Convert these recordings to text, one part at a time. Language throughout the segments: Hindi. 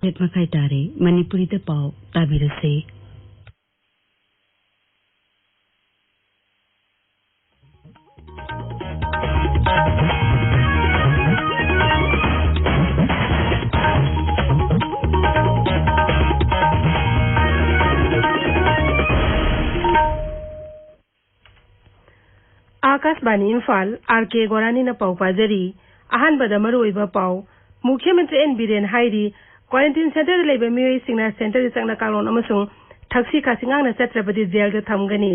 Makai Tare, Manipuri the Pau, Tabirase. Akashvani Imphal RK गोरानी न पाउ पाजरी अहन बदमरोइबा पाउ मुख्यमंत्री एन बिरेन हाइरी क्वारंटाइन सेंटर लेबे मियोई सिंगना सेंटर संगना कालोन अमसुंग ठक्सी कासिंगांग न सत्रपति जेल द थमगनी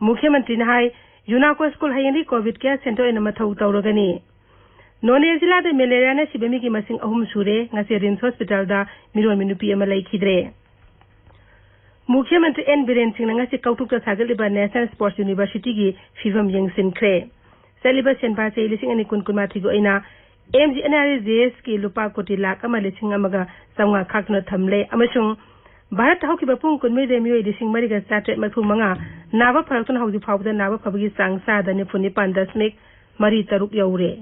मुख्यमंत्री न हाई यूनाको स्कूल हाइंदी कोविड केयर सेंटर इन मथौ तौरगनी नोने जिला द मलेरिया न सिबेमी की मसिंग अहुम सुरे ngase रिम्स हॉस्पिटल दा मिरो मिनुपी अमा लैखिद्रे मुख्यमंत्री N Biren Singh ngasi kautuk सागलिबा नेशनल स्पोर्ट्स यूनिवर्सिटी की फिवम यंगसिनख्रे सेलिबा सेनपा से लिसिंग अनि कुनकुनमाथि गो इना MGNRGS की लुपा कोटी लाख अमा लिसिंग अमगा संगा खाकनो थमले अमसुंग भारत हौकी बपुंग कुनमे दे मियो लिसिंग मरिगा साट्रे मथु मंगा नाबा फरतन हौजी फावदा नाबा फबगी सांगसा दने फुनि 5.3 यौरे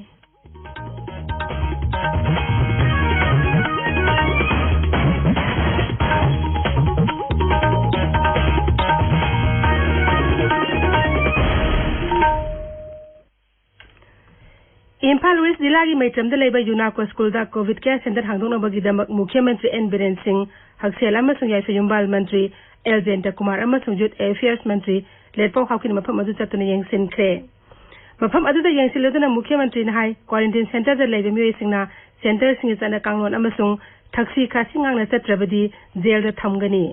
इम्फाल वेस्ट जिला की मैत्रमद लेबा यूनाको स्कूल दा कोविड केयर सेंटर हांगदोंगबगीदमक मुख्यमंत्री एन बिरेन सिंह हक्सेल अमसुंग याइफयुम्बाल मंत्री एलजेंटा कुमार अमसुंग यूथ अफेयर्स मंत्री लेटपो हाउकिन मफम अदु चतुन यंगसिनख्रे मफम अदुदा यंगसिलदुना मुख्यमंत्री न हाई क्वारंटाइन सेंटर दा लेबा मियोई सिंगना सेंटर सिंग जना कांगलोन अमसुंग ठक्सी खासिंगांगना चत्रबदी जेल दा थमगनी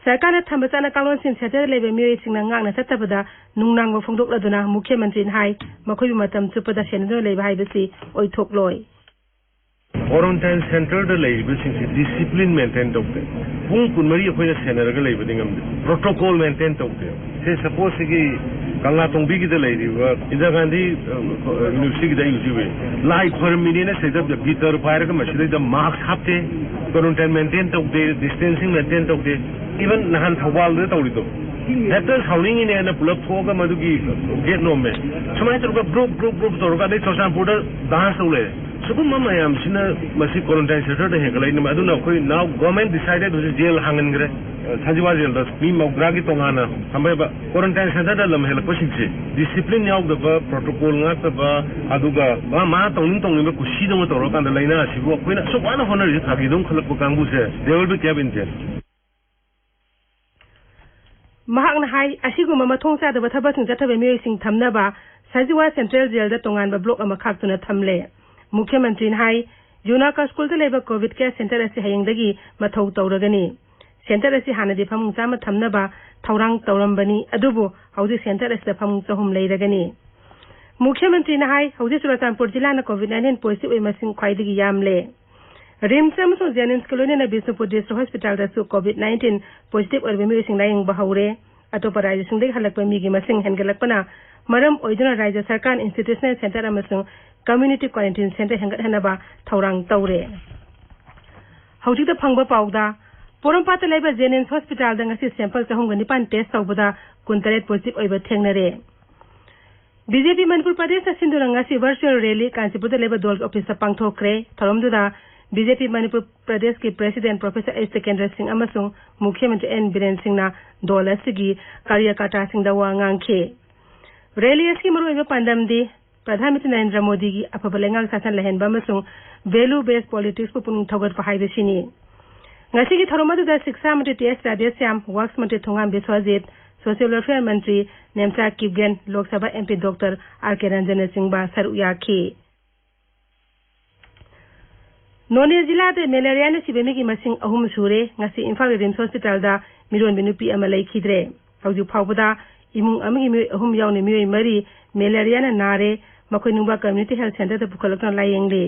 सरकार ने थम्बचाना कालोन सिंह सेंटर लेबे मियोई सिंगना ngang चतबदा नुंगनांगो फोंदोकलदुना मुख्यमंत्री हाई मखोई मतम चुपदा सेनदो लेबे हाइबसी ओइथोकलोय क्वारंटाइन सेंटर द लेबे सिंह डिसिप्लिन मेंटेन तौते पुंग कुनमरी अखोय सेनरगा लेबे दिंगम प्रोटोकॉल मेंटेन तौते से सपोज की कंगा तोंबी की द लेबे इंदिरा गांधी यूनिवर्सिटी दा यूजीवे लाई फॉर्मिने ने सेदब भीतर फायर का मशीन द मास्क हापते क्वारंटाइन मेंटेन तौते डिस्टेंसिंग मेंटेन तौते इवन नहान थवाल दे तौरिदो हेक्टर साउनिंग इन एना पुलप थोगा मदुगी गेट नो में समाय तरुगा ग्रुप तरुगा दे चोसान पुडर डांस तौले सुगुम ममयाम सिना मसी क्वारंटाइन सेंटर दे हेगलाई न अदुना कोई now government decided to jail हांगनग्रे साजिवा जेल द मी मौग्रागी तोंगाना हमबा क्वारंटाइन सेंटर द लम हेल पसिंसे डिसिप्लिन याव द protocol ngata aduga ma tongning kusi dong toro kan da laina sibo koina so wana honor ji thagi dong khalak ko kangbu se they will be kept in jail महांगना हाई असिगुम मथोंग चादब थबसिंग चथबे मियोइसिंग थमनबा सजिवा सेंट्रल जेल द तोंगानबा ब्लॉक अमा खाक्तुना थमले मुख्यमंत्री हाई यूनाका स्कूल द लेबा कोविड केयर सेंटर असे हयंगदगी मथौ तौरगनी सेंटर असे हानदि फमुंग चामा थमनबा थौरांग तौरंबनी अदुबो हौजि सेंटर असे फमुंग चहुम लेरगनी मुख्यमंत्री हाई हौजि चुराचानपुर जिला न कोविड-19 पॉजिटिव एमसिंग ख्वाइदगी यामले रिम्स अमसुंग जेनिम्स कॉलोनी न बिष्णुपुर डिस्ट्रिक्ट हॉस्पिटल दसु कोविड-19 पॉजिटिव ओरबे मियोइसिंग लायंग बहौरे अतोप राज्यसिंग दे हलकप मिगी मसिंग हेंगलकपना मरम ओइदुना राज्य सरकार इंस्टीट्यूशनल सेंटर अमसुंग कम्युनिटी क्वारंटाइन सेंटर हेंगथनबा थौरांग तौरे हौजिक द फंगबा पाउदा पोरमपात लेबा जेनिम्स हॉस्पिटल द ngasi सैंपल चहुंग निपान टेस्ट तौबदा 19 पॉजिटिव ओइबा थेंगनरे बीजेपी मणिपुर प्रदेश सिंधुरंग ngasi वर्चुअल रैली कांचीपुर लेबा दोल ऑफिस पांगथोखरे थरमदुदा बीजेपी मणिपुर प्रदेश के president professor S Sekendra Singh अमसुंग मुख्यमंत्री एन बिरेन सिंहना दोल असगी कार्यकर्ता सिंह द वांगांखे रैली असकी मरुइबा पंदमदी प्रधानमंत्री नरेंद्र मोदी की अफबलेंगांग शासन लहनबा अमसुंग वैल्यू बेस्ड पॉलिटिक्स को पुंग थौगत पहाइबसिनी ngasi की थरोमदुदा शिक्षा मंत्री टीएस राधेश्याम वर्क्स मंत्री थोंगाम बिस्वाजित सोशल वेलफेयर मंत्री Nemcha Kipgen Lok Sabha MP doctor RK Ranjan Singh बा सरुयाखी नोने जिला दे मलेरिया ने सिबेमी की मसिंग अहुम सुरे ngasi इम्फाल रिम्स हॉस्पिटल दा मिरोन बिनुपी अमा लैखिद्रे हौजु फावबदा इमुंग अमगी मियोय अहुम यावने मियोय मरी मलेरिया न नारे मखोय नुबा कम्युनिटी हेल्थ सेंटर दा पुखलकन लायेंगले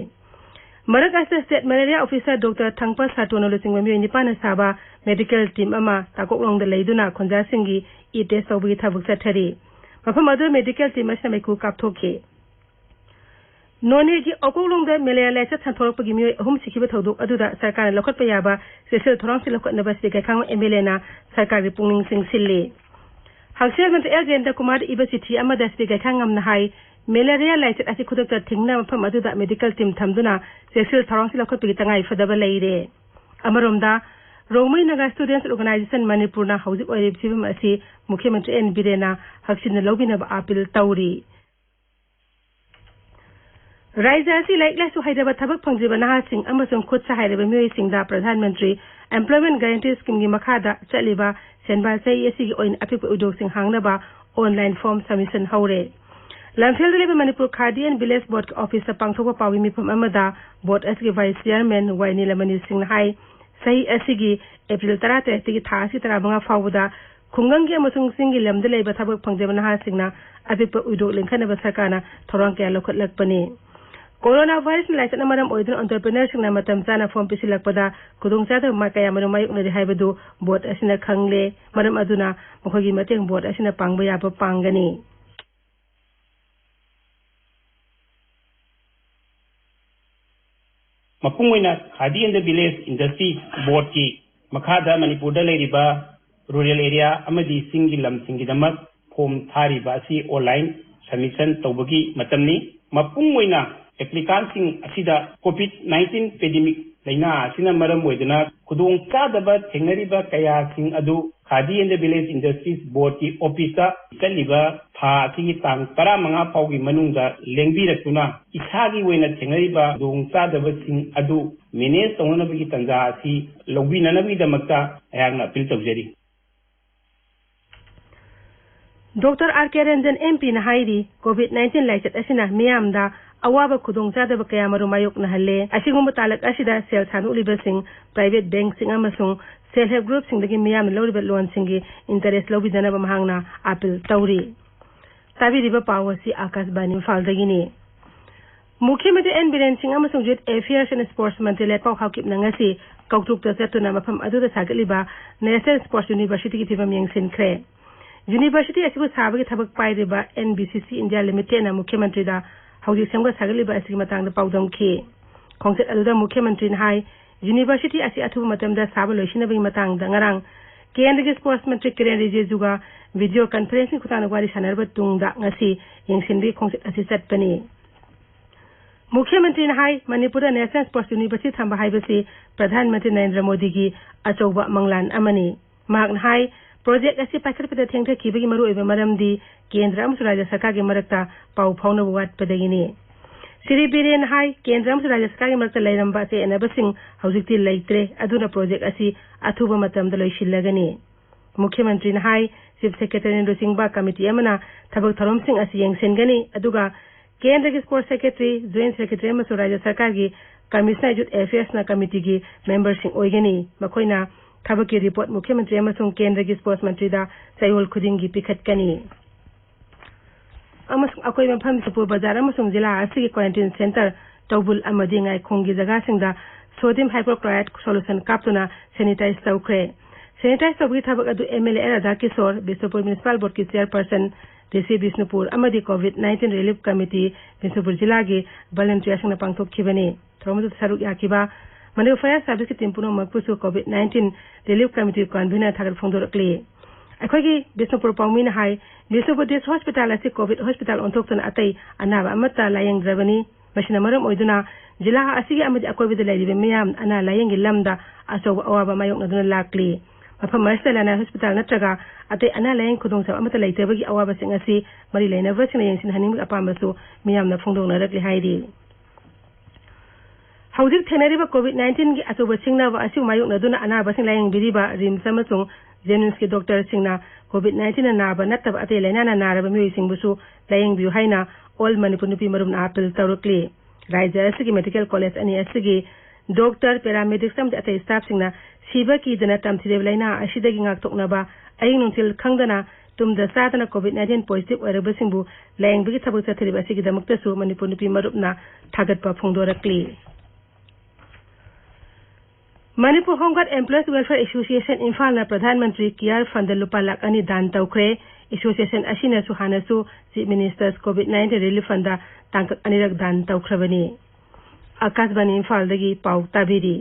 मरक अस स्टेट मलेरिया ऑफिसर डॉक्टर थंगपा साटोनो लसिंग मियोय निपान साबा मेडिकल टीम अमा ताकोलोंग द लेदुना खोंजा सिंगी ई टेस्ट तौबगी थबुक चथरी मफम अदु मेडिकल टीम असना मेकु कापथोखे नोने की अकोलोंग द मलेरिया लाइस थंथोरपगी मियोय अहुम सिखिबा थौदु अदुदा सरकार लखतप याबा स्पेशल थोरांग सिलखतनबा सिगे खांग एमएलए ना सरकार रि पुंगनिंग सिंग सिल्ले हक्सेल मंत्री एलजेंटा कुमार इबा चिठी अमदा सिगे खांगम ना हाई मलेरिया लाइस अति खुदक थिंगना मफम अदुदा मेडिकल टीम थमदुना स्पेशल थोरांग सिलखतपगी तंगाई फदबा लेरे अमरोमदा Rongmei Naga students organisation मणिपुरना हौजिक ओइरिब sebum असि मुख्यमंत्री एन बिरेना हक्सिन लौबिनब अपील तौरी राज्य असि लाइक लाइसु हाइदब थबक फंगजिब नहासिंग अमसुंग खुद सहायरब मियोइसिंगदा प्रधानमंत्री एम्प्लॉयमेंट गारंटी स्कीम की मखादा चलिबा सेनबा सही एसिगी ओइन अपिक उद्योगसिंग हांगनबा ऑनलाइन फॉर्म सबमिशन हौरे लमफेल लेब Manipur Khadi and village board के ऑफिस पांगथोक पावी मिफम अमदा बोर्ड असगी वाइस चेयरमैन वाइनीलमनी सिंह हाई सही एसिगी अप्रैल 13 की थासी 15 फाउदा खुंगंगी अमसुंग सिंगी लमद लेब थबक फंगजिब नहासिंगना अपिक उद्योग लिंखनब सरकारना थोरंग कया लखलकपनी कोरोना वायरस लाइसन मरम ओइदन एंटरप्रेन्योरसिंगना मतम चाना फॉर्म पिसिलकपदा खुदोंचादब माकया मरम मायुकनदि हाइबदु बोर्ड असिना खंगले मरम अदुना मखोगी मतेंग बोर्ड असिना पांगबा याब पांगनी मपुंगोइना Khadi and village industry board की मखादा मणिपुरदा लेरिबा रूरल एरिया अमदी सिंगी लम सिंगिदमक फॉर्म थारिबा असि ऑनलाइन सबमिशन तौबगी मतमनी मपुंगोइना एप्लीकांसिंग असिदा कोविड-19 पेंडेमिक लैना असिना मरम ओइदना खुदोंग चादबा थेंगरिबा कयासिंग अदु Khadi and village industries board की ऑफिसता चलिबा था असिगी तांग 15 फाउगी मनुंगदा लेंबिरक्तुना इसागी ओइना थेंगरिबा खुदोंग चादबसिंग अदु मैनेज तौनबगी तंजा असि लौबिननबीदमक्ता अयागना अपील तौजरी डॉक्टर आर के रंजन एमपी नहाइरी कोविड-19 लाइचत असिना मियामदा अवाब खुदोंग चादब कया मरु मायुक नहले असिगुम तालक असिदा सेल थानुलिबसिंग प्राइवेट बैंक सिंग अमसुंग सेल्फ हेल्प ग्रुप सिंगदगी मियाम लौरिबा लोन सिंगी इंटरेस्ट लौबिदनब महांगना अपील तौरी ताबिरिबा पावसी आकाशवाणी फालदगिनी मुख्यमंत्री एन बिरेन सिंह अमसुंग यूथ अफेयर्स एंड स्पोर्ट्स मंत्री लेपाव हाकिप नंगसी कौतुक चतुना मफम अदुदा सागलिबा नेशनल स्पोर्ट्स यूनिवर्सिटी की फिबम यंगसिनख्रे यूनिवर्सिटी असिबु साबगी थबक पाइरिबा एनबीसीसी इंडिया लिमिटेड ना मुख्यमंत्री दा हौजी सेमगा सागलिबा असि मतंग पाउदमखी खोंसेट अदुदा मुख्यमंत्री हाई यूनिवर्सिटी असि अथुब मतमदा साब लोइसिनबगी मतंग दंगरांग केंद्र के स्पोर्ट्स मंत्री किरेन रिजिजुगा वीडियो कॉन्फ्रेंसिंग खुताना वारी सनरब तुंगदा ngasi यंगसिनबी खोंसेट असि चटपनी मुख्यमंत्री हाई मणिपुर नेशनल स्पोर्ट्स यूनिवर्सिटी थंबा हाइबसी प्रधानमंत्री नरेंद्र मोदी की अचौबा मंगलान अमनी माग हाई प्रोजेक्ट असि पाखरपदा थेंगथखिबगी मरुओइबा मरमदी केंद्र अमसु राज्य सरकार के मरकता पाउ फाउनब वाटपदगिनी श्री बीरेन हाई केंद्र अमसु राज्य सरकार के मरकता लैरंबा से एनबसिंग हौजिकति लैत्रे अदुना प्रोजेक्ट असि अथुबा मतमदा लोइसिल्लगनी मुख्यमंत्री हाई चीफ सेक्रेटरी रुसिंगबा कमिटी अमना थबक थरोमसिंग असि यंगसेनगनी अदुगा केंद्र के स्पोर्ट्स सेक्रेटरी जॉइंट सेक्रेटरी अमसु राज्य सरकार की कमिश्नर यूथ अफेयर्स ना कमिटी की मेंबरसिंग ओइगनी मखोइना थबक की रिपोर्ट मुख्यमंत्री अमसुंग केंद्र की स्पोर्ट्स मंत्री दा सैहोल खुदिंगी पिखटकनी अमसुंग अकोइ मफम सुपुर बाजार अमसुंग जिला असि की क्वारंटाइन सेंटर तौबुल अमदी ngai खोंगी जगह सिंगदा सोडियम हाइपोक्लोराइड सोल्यूशन कापतुना सैनिटाइज तौख्रे सैनिटाइज तौबगी थबक अदु MLA Radha Kishore Bishnupur municipal board की चेयरपर्सन ऋषि बिष्णुपुर अमदी कोविड-19 रिलीफ कमिटी बिष्णुपुर जिला के वॉलंटियर्स ने पांगथोखिबनी थरोमदु सरुक याखिबा मने फायर सर्विस की टीम पुनो मकपुसु कोविड-19 रिलीफ कमिटी कन्वीनर थागल फोंदोरकली अखोगी बिष्णुपुर पाउमिन हाई बिष्णुपुर डिस्ट्रिक्ट हॉस्पिटल असि कोविड हॉस्पिटल ओंथोक्तन अतै अनाबा अमता लायंगद्रबनी मसिना मरम ओइदुना जिला असि अमदि अकोइबद लैरिबे मियाम अना लायंगी लमदा अचौब अवाबा मायोक्नदुना लाक्ली मफम मस्तलाना हॉस्पिटल नत्रगा अतै अना लायंग खुदोंसा अमता लैतबगी अवाबासिंग असि मरि लैनबसिना यंसिन हनिम अपामसु मियामना फोंदोंनरकली हाइरि हौजिक थेनरिबा कोविड-19 की अचौब सिंगनाबा असि मायोक्नदुना अनाबासिंग लायंगबिरिबा रिम्स अमसुंग जेनिम्स के डॉक्टर सिंगना कोविड-19 नाबा नत्तब अतै लैनाना नारबा मियोइसिंगबुसु लायंगबियु हाइना ऑल मणिपुर नुपी मरुमना अपील तौरकली राज्य असि मेडिकल कॉलेज अनि असि डॉक्टर पैरामेडिक्स अमदि अतै स्टाफ सिंगना सिबा कीदना तमथिरेब लैना असिदगी ngaktoknaba अयिंग नुंथिल खंगदना तुमदा सादना कोविड-19 पॉजिटिव ओइरबसिंगबु लायंगबिगी थबक चथरिबा सिगिदमक्तसु मणिपुर नुपी मरुमना थागतपा फोंदोरकली Manipur home guard employees welfare association Imphal प्रधानमंत्री केयर फंड लुपा लाख अनि दान तौख्रे एसोसिएशन असिना सुहानसु चीफ मिनिस्टर्स कोविड-19 रिलीफ फंड तांकक अनिरक दान तौख्रबनी आकाशवाणी इम्फालदगी पाउ ताबिरी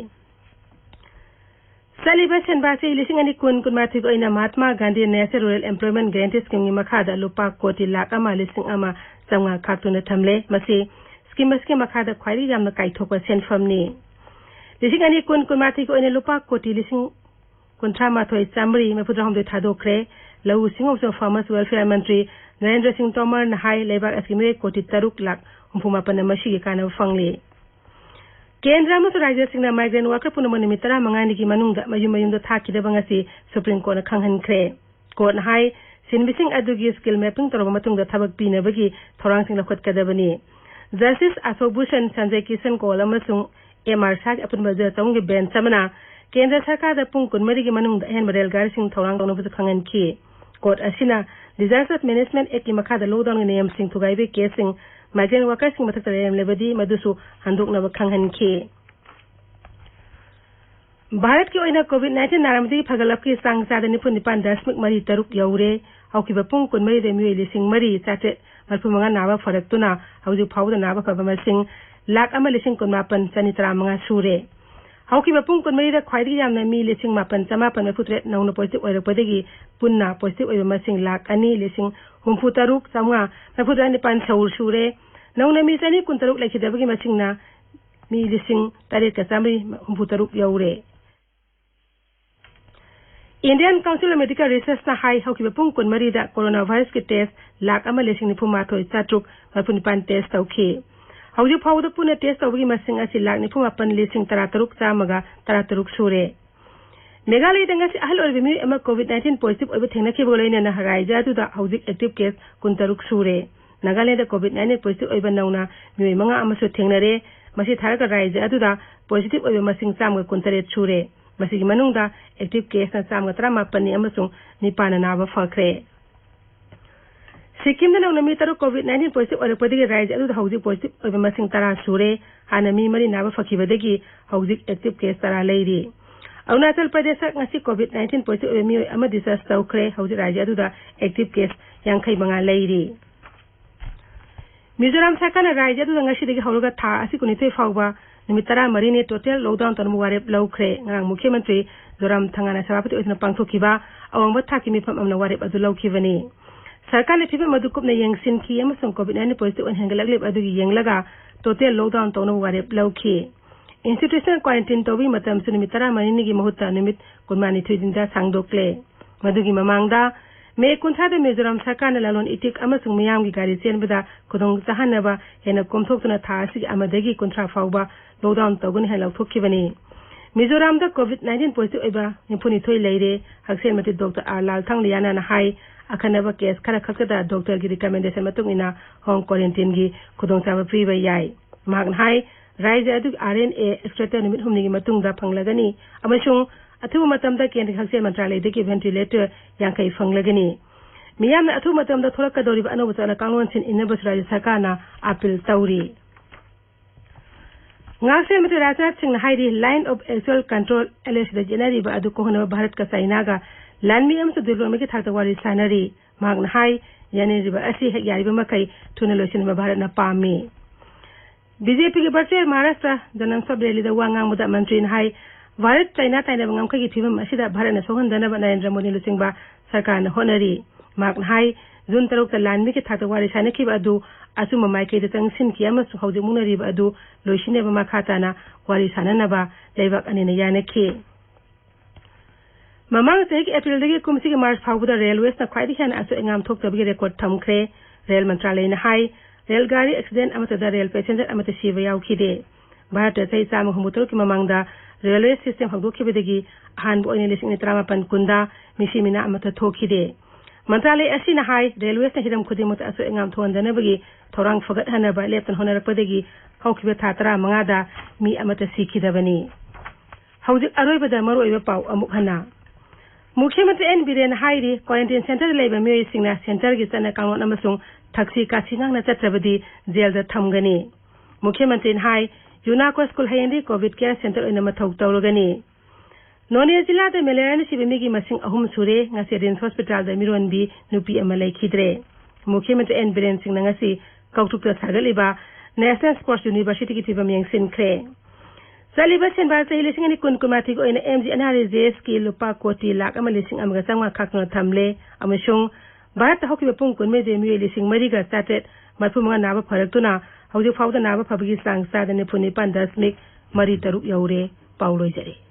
सलिबा सेनबासे लिसिंग अनि कुन कुनमाथि ओइना Mahatma Gandhi national rural employment guarantee scheme की मखादा लुपा कोटी लाख अमा लिसिंग अमा चंगा खाक्तुना थमले मसे स्कीम के मखादा ख्वाइरी यामना काइथोपा सेनफमनी लिसिंग अनि कुनमाथि को इन लुपा कोटी लिसिंग कुंठा माथोई चामरी मफुद्रा हमदे थादोखरे लौ सिंगों फार्मर्स वेलफेयर मंत्री नरेंद्र सिंह तोमर नहाई लेबाक अस्किमे कोटी 3 लाख हुफुमापन मसी काना फंगले केंद्र मसु राज्य सिंगना माइग्रेंट वर्कर पुनम निमित 15 की मनुंगदा मयुम थाकिदब ngasi सुप्रीम कोर्ट खंगहनख्रे कोर्ट हाई सिनबिसिंग अदुगी स्किल मैपिंग तोरब मतुंगदा थबक पिनबगी थोरांगसिंग लखतकदबनी जस्टिस अशोक भूषण संजय किशन कोल अमसुंग एमआर साग अपन बजर तंग बेंच समना केंद्र सरकार दा पुंग कुनमरी की मनुंगदा हेन रेलगाड़ी सिंग थोरांग तोनबु खंगहनखी कोर्ट असिना डिजास्टर मैनेजमेंट एक्ट की मखादा लॉकडाउन नियम सिंग थुगाइबे केसिंग माइग्रेंट वर्कर्स की मथक रेम लेबदी मदुसु हंदोकनब खंगहनखी भारत की ओइना कोविड-19 नारमदी फगलप की सांगसाद 9.3 यौरे हौकिबा पुंग कुनमरी दे मियोइ लिसिंग मरी चाटे मरफुमंगा नाबा फरक्तुना हौजु फाउदा नाबा फबमसिंग लाख अमा लिसिंग कुनमापन चनित्रा सूरे हौकिबा पुंग कुनमरी दा ख्वाइदगी यामना मी लिसिंग मापन चमापन मफुत्रे नौना पॉजिटिव ओइरपदगी पुन्ना पॉजिटिव ओइबा मसिंग लाख अनि लिसिंग हुमफु तरुक चमगा मफुत्रा निपान सौर सूरे नौना मी चनि कुनतरुक लेखिदबगी मसिंगना मी लिसिंग तारेट का चामरी हुमफु तरुक यौरे Indian council of medical research ना हाई हौकिबा पुंग कुनमरी दा कोरोना वायरस के टेस्ट लाख अमा लिसिंग निफुमाथोय चाट्रुक मफुनिपान टेस्ट तौखी हौजु फाउदा पुने टेस्ट तौबगी मसिंग असि लाख निफुमापन लिसिंग 33 चामगा 33 सूरे मेघालय दंगसी अहल ओइबे मी एमा कोविड-19 पॉजिटिव ओइबे थेंगनाखिबो लैना ना हराइजा दुदा हौजिक एक्टिव केस 33 सूरे नागालैंड कोविड-19 पॉजिटिव ओइबा नौना मी मंगा अमसु थेंगनरे मसि थारका राइजा दुदा पॉजिटिव ओइबे मसिंग चामगा 39 सूरे मसिगी मनुंगदा एक्टिव केस ना चामगा 38 नि अमसुंग निपाना नाबा फखरे सिक्किम दा नौना मी तरु कोविड-19 पॉजिटिव ओइरपदगी राइज अदु हौजिक पॉजिटिव ओइबा मसिंग 10 सूरे हाना मी मरी नाबा फखिबदगी हौजिक एक्टिव केस 10 लैरी अरुणाचल प्रदेश ngasi कोविड-19 पॉजिटिव ओइबा मियोइ अमा डिसास तौखरे हौजिक राइज अदुदा एक्टिव केस 85 लैरी मिजोराम सरकारना राइज अदुदा ngasi हौरगा था असि कुनिथै फाउबा निमित 13 ने टोटल लॉकडाउन तनमु वारेप लौखरे ngang मुख्यमंत्री जोराम थंगाना सभापति ओइना पांगथोखिबा अवंग थाकी मिफम अमना वारेप अदु लौखिबनी सरकार ने फिबम मदुकुपना यंगसिनखी अमसुंग कोविड-19 पॉजिटिव हेंगलगलेब अदुगी यंगलगा टोटल लॉकडाउन तौनमु वारेप लौखी इंस्टीट्यूशनल क्वारंटाइन तौबी मतम सु निमित 13 नि गी महुत्ता निमित 19 दिनदा सांगदोकले मदुगी ममांगदा मे कुंथादा मिजोराम सरकार ने लालोन इटिक अमसुंग मियाम की गाड़ी चेनबदा खुदोंग चाहनबा हेना कोमथोक्तुना थासी अमदगी कुंथ्रा फाउबा लॉकडाउन तौगुनि हेला थोखिबनी मिजोराम दा कोविड-19 पॉजिटिव ओइबा निफुनि थोइ लैरे हक्सेन मति डॉक्टर आर लाल थांगलियाना ना हाई अखनबा केस खरा खकदा डॉक्टर की रिकमेंडेशन मतुंगिना होम क्वारंटाइन की खुदोंचाबा पीबा याय मागन हाई राज्य अदु आरएनए एक्सट्रेक्टर निमित हुमनिगी मतुंगदा फंगलगनी अमसुंग अथु मतमदा केंद्र हक्सेन मंत्रालय दगी वेंटिलेटर यांखै फंगलगनी मियामना अथु मतमदा थोरकदोरिबा अनोबा चना कांगलोनसिन इनबस राज्य सरकारना appeal तौरी ngakse mate rajnath singh hairi line of actual control ls da janari ba adu kohona bharat ka china ga lanmi am su dilome ki thakta wari sanari magna hai yani riba asi he yari ba makai thuna losin ba bharat na pami bjp ke barche maharashtra janam sab rally da wangang muda mantri hai bharat china taina bangam kai thibam asida bharat na sohon dana ba narendra modi lusing ba sarkar na honari magna hai jun tarok ta lanmi ki thakta wari sanaki ba adu asuma maike da tangsin ki amasu haude munari ba adu loishine ba makata na wari sanana ba leibak anina yanake mamang sek april dagi kumsi ki mars phauda railways na khwaidi khan asu engam thokta bi record thamkhre rail mantralay na hai rail gari accident amata da rail passenger amata siva yaukide bharat sai sam humutur ki mamang da railway system haudo khibedagi han bo ine lising 38 kunda misimina amata thokide मंत्रालय असिना हाई रेलवे से हिरम खुदिमुत असु एंगाम थोंदनबगी थोरांग फगत हनबा लेप्तन होनरपदगी हौखिबे थातरा मंगादा मी अमत सिखिदबनी हौजिक अरोइबदा मरोइबा पाउ अमुक हना मुख्यमंत्री एन बिरेन हाईरी क्वारंटाइन सेंटर लेबा मियोइ सिंगना सेंटर गी चना कांगोन अमसुंग थाक्सी कासिंगांगना चत्रबदी जेल दा थमगनी मुख्यमंत्री हाई यूनाको स्कूल हायंदी कोविड केयर सेंटर ओइना मथौ तौरगनी नोनिया जिला दा मलेरिया सिबिमी की मसिंग अहुम सुरे ngasi रिम्स हॉस्पिटल दा मिरोनबी नुपी अमलै खिद्रे मुख्यमंत्री एन बिरेन सिंह ngasi कौटुक सागलिबा नेशनल स्पोर्ट्स यूनिवर्सिटी की फिबम यंगसिन ख्रे सलिबा सेनबार सही लिसिंग अनि कुनकुमाथि को इन एमजी अनारी जेस की लुपा कोटी लाख अम लिसिंग अमगा चांगा खाकनो थमले अमसुंग भारत हौकी पुंग कुनमे जेमी लिसिंग मरिगा स्टार्टेड मफुमंगा नाबा फरक्तुना हौजि फाउदा नाबा फबगी सांग सादने फुनि 5.3 यौरे पाउ लोइजरे।